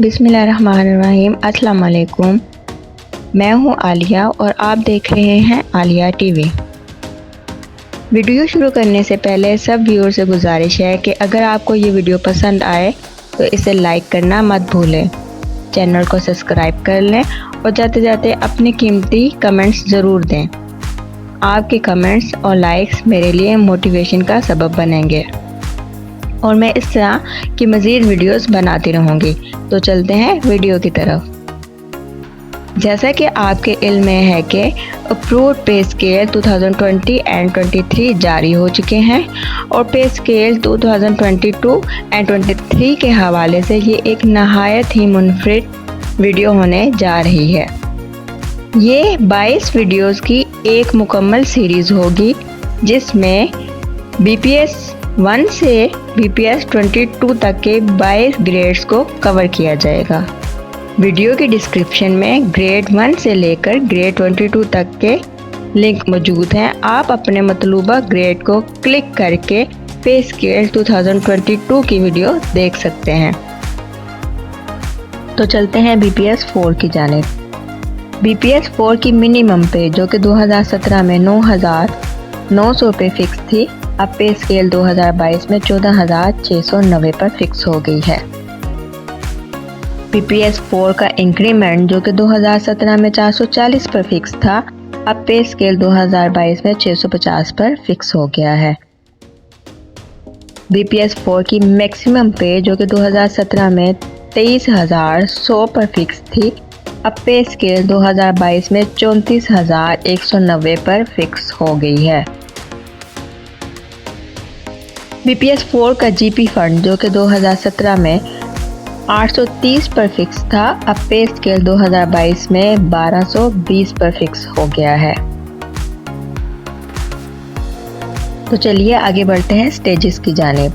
बिस्मिल्लाहिर्रहमानिर्रहीम। अस्सलाम वालेकुम। मैं हूं आलिया और आप देख रहे हैं आलिया टीवी। वीडियो शुरू करने से पहले सब व्यूअर से गुजारिश है कि अगर आपको ये वीडियो पसंद आए तो इसे लाइक करना मत भूलें, चैनल को सब्सक्राइब कर लें और जाते जाते अपने कीमती कमेंट्स ज़रूर दें। आपके कमेंट्स और लाइक्स मेरे लिए मोटिवेशन का सबब बनेंगे और मैं इस तरह की मज़ीद वीडियोस बनाती रहूँगी। तो चलते हैं वीडियो की तरफ। जैसा कि आपके इल्म में है कि अप्रूव्ड पे स्केल 2020 एंड 23 जारी हो चुके हैं और पे स्केल 2022 एंड 23 के हवाले से ये एक नहायत ही मुनफरिद वीडियो होने जा रही है। ये 22 वीडियोस की एक मुकम्मल सीरीज़ होगी जिसमें BPS 1 से BPS 22 तक के 22 ग्रेड्स को कवर किया जाएगा। वीडियो की डिस्क्रिप्शन में ग्रेड 1 से लेकर ग्रेड 22 तक के लिंक मौजूद हैं। आप अपने मतलूबा ग्रेड को क्लिक करके पे स्केल 2022 की वीडियो देख सकते हैं। तो चलते हैं BPS 4 की जानिब। BPS 4 की मिनिमम पे जो कि 2017 में 9,900 पे फिक्स थी, अब पे स्केल 2022 में 14,690 पर फिक्स हो गई है। BPS 4 का इंक्रीमेंट जो कि 2017 में 440 पर फिक्स था, अब पे स्केल 2022 में 650 पर फिक्स हो गया है। BPS 4 की मैक्सिमम पे जो कि 2017 में 23,100 पर फिक्स थी, अब पे स्केल 2022 में 34,190 पर फिक्स हो गई है। BPS 4 का GP फंड जो कि 2017 में 830 पर फिक्स था, अब पे स्केल 2022 में 1220 पर फिक्स हो गया है। तो चलिए आगे बढ़ते हैं स्टेजेस की जानिब।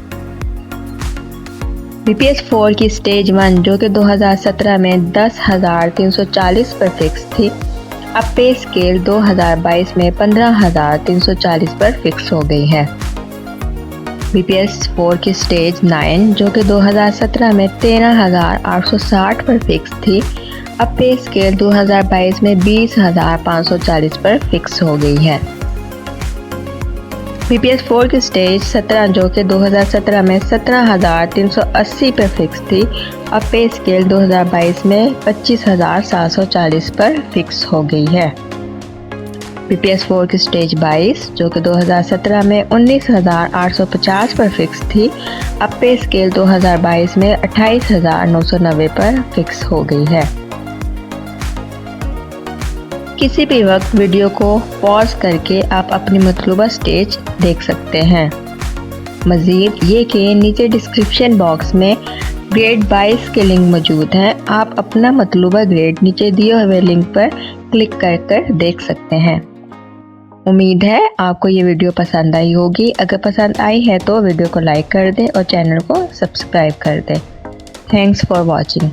BPS 4 की स्टेज 1 जो कि 2017 में 10,340 पर फिक्स थी, अब पे स्केल 2022 में 15,340 पर फिक्स हो गई है। BPS 4 की स्टेज 9 जो कि 2017 में 13,860 पर फिक्स थी, अब पे स्केल 2022 में 20,540 पर फिक्स हो गई है। BPS 4 की स्टेज 17 जो कि 2017 में 17,380 पर फिक्स थी, अब पे स्केल 2022 में 25,740 पर फिक्स हो गई है। BPS 4 की स्टेज 22 जो कि 2017 में 19,850 पर फिक्स थी, अब पे स्केल 2022 में 28,990 पर फिक्स हो गई है। किसी भी वक्त वीडियो को पॉज करके आप अपनी मतलूबा स्टेज देख सकते हैं। मज़ीद ये कि नीचे डिस्क्रिप्शन बॉक्स में ग्रेड 22 के लिंक मौजूद हैं। आप अपना मतलूबा ग्रेड नीचे दिए हुए लिंक पर क्लिक कर देख सकते हैं। उम्मीद है आपको ये वीडियो पसंद आई होगी। अगर पसंद आई है तो वीडियो को लाइक कर दें और चैनल को सब्सक्राइब कर दें। Thanks for watching.